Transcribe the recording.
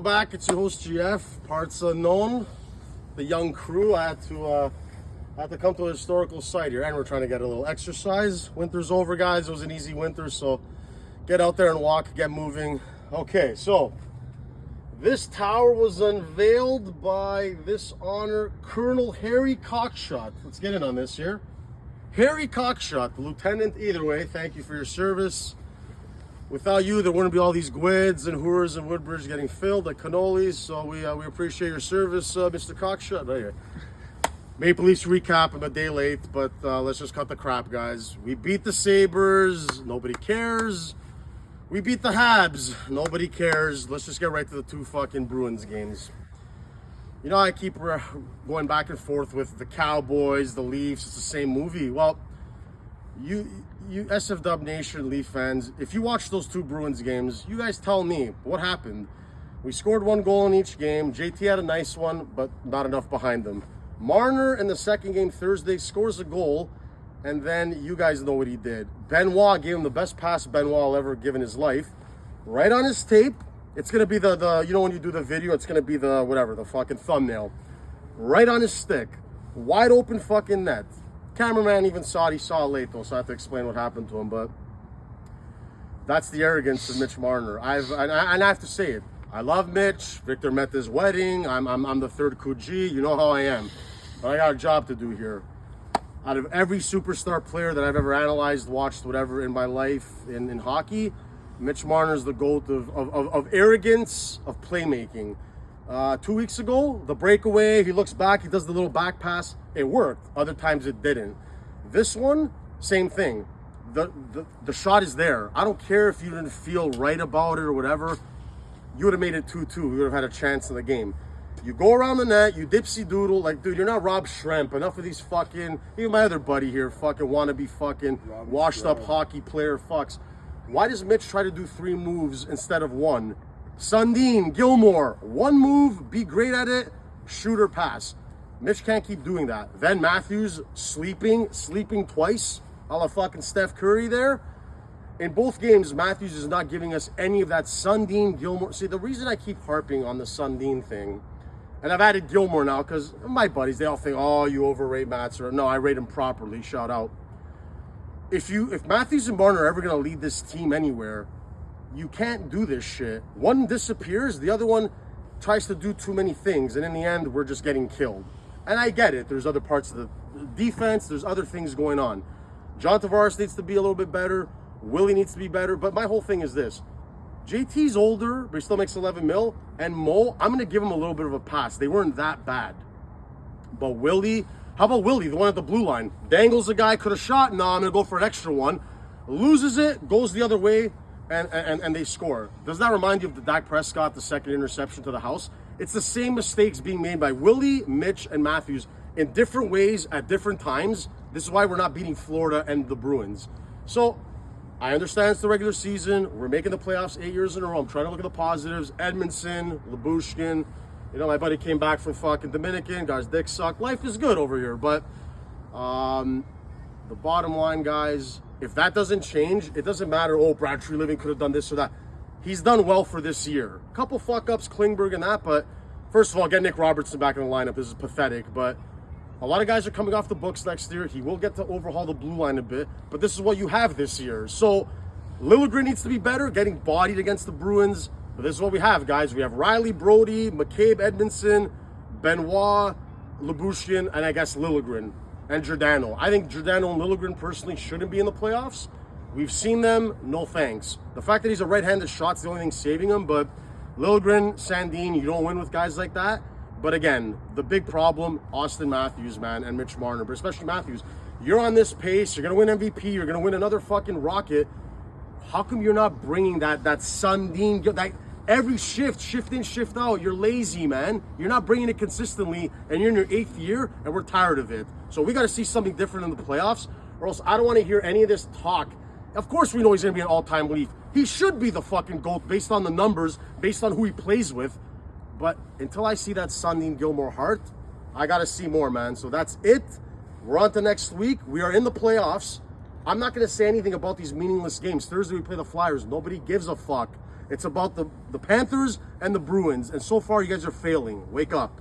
Back, it's your host GF, parts unknown, the young crew. I had to come to a historical site here, and we're trying to get a little exercise. Winter's over, guys. It was an easy winter, so get out there and walk, get moving. Okay, so this tower was unveiled by this honor, Colonel Harry Cockshot. Let's get in on this here. Harry Cockshot, Lieutenant, either way, thank you for your service. Without you, there wouldn't be all these Gwids and Hoors and Woodbridge getting filled like cannolis. So we appreciate your service, Mr. Cockshot. Right here. Maple Leafs recap. I'm a day late, but let's just cut the crap, guys. We beat the Sabres. Nobody cares. We beat the Habs. Nobody cares. Let's just get right to the two fucking Bruins games. You know, I keep going back and forth with the Cowboys, the Leafs. It's the same movie. Well, you SFW Nation Leaf fans, if you watch those two Bruins games, you guys tell me what happened. We scored one goal in each game. JT had a nice one, but not enough behind them. Marner in the second game Thursday scores a goal, and then you guys know what he did. Benoit gave him the best pass Benoit will ever give in his life. Right on his tape. It's going to be the you know when you do the video, it's going to be the whatever, the fucking thumbnail. Right on his stick. Wide open fucking net. Cameraman even saw it. He saw it late though, so I have to explain what happened to him. But that's the arrogance of Mitch Marner. I have to say it. I love Mitch. Victor met his wedding. I'm the third Coogee. You know how I am. But I got a job to do here. Out of every superstar player that I've ever analyzed, watched, whatever in my life in hockey, Mitch Marner is the GOAT of arrogance, of playmaking. 2 weeks ago, the breakaway, he looks back, he does the little back pass. It worked. Other times it didn't. This one, same thing. The shot is there. I don't care if you didn't feel right about it or whatever. You would have made it 2-2. We would have had a chance in the game. You go around the net, you dipsy doodle, like, dude, you're not Rob Schremp. Enough of these fucking, even my other buddy here, fucking wannabe fucking washed up hockey player fucks. Why does Mitch try to do 3 moves instead of 1? Sundin, Gilmore, 1 move, be great at it, shoot or pass. Mitch can't keep doing that. Then Matthews sleeping twice, a la fucking Steph Curry there. In both games, Matthews is not giving us any of that Sundin, Gilmore. See, the reason I keep harping on the Sundin thing, and I've added Gilmore now because my buddies, they all think, oh, you overrate Mats. Or no, I rate him properly, shout out. If Matthews and Marner are ever going to lead this team anywhere, you can't do this shit. One disappears, the other one tries to do too many things, and in the end, we're just getting killed. And I get it. There's other parts of the defense. There's other things going on. John Tavares needs to be a little bit better. Willie needs to be better. But my whole thing is this. JT's older, but he still makes 11 mil. And Mo, I'm going to give him a little bit of a pass. They weren't that bad. But Willie, how about Willie, the one at the blue line? Dangles the guy, could have shot. No, I'm going to go for an extra one. Loses it, goes the other way, and they score. Does that remind you of the Dak Prescott, the second interception to the house? It's the same mistakes being made by Willie, Mitch, and Matthews in different ways at different times. This is why we're not beating Florida and the Bruins. So I understand it's the regular season. We're making the playoffs 8 years in a row. I'm trying to look at the positives. Edmondson, Labushkin. You know, my buddy came back from fucking Dominican. Guy's dick sucked. Life is good over here. But the bottom line, guys, if that doesn't change, it doesn't matter, oh, Brad Treliving could have done this or that. He's done well for this year. A couple fuck-ups, Klingberg and that, but first of all, get Nick Robertson back in the lineup. This is pathetic, but a lot of guys are coming off the books next year. He will get to overhaul the blue line a bit, but this is what you have this year. So Liljegren needs to be better, getting bodied against the Bruins, but this is what we have, guys. We have Riley, Brody, McCabe, Edmondson, Benoit, Labushkin, and I guess Liljegren. And Giordano. I think Giordano and Liljegren personally shouldn't be in the playoffs. We've seen them, no thanks. The fact that he's a right-handed shot's the only thing saving him, but Liljegren, Sandin, you don't win with guys like that. But again, the big problem, Austin Matthews, man, and Mitch Marner, but especially Matthews. You're on this pace, you're going to win MVP, you're going to win another fucking Rocket. How come you're not bringing that Sundin, that every shift in, shift out? You're lazy, man. You're not bringing it consistently, and you're in your 8th year, and we're tired of it. So we got to see something different in the playoffs, or else I don't want to hear any of this talk. Of course we know he's going to be an all-time Leaf. He should be the fucking GOAT based on the numbers, based on who he plays with. But until I see that Sundin Gilmore heart, I got to see more, man. So that's it. We're on to next week. We are in the playoffs. I'm not going to say anything about these meaningless games. Thursday we play the Flyers. Nobody gives a fuck. It's about the Panthers and the Bruins. And so far, you guys are failing. Wake up.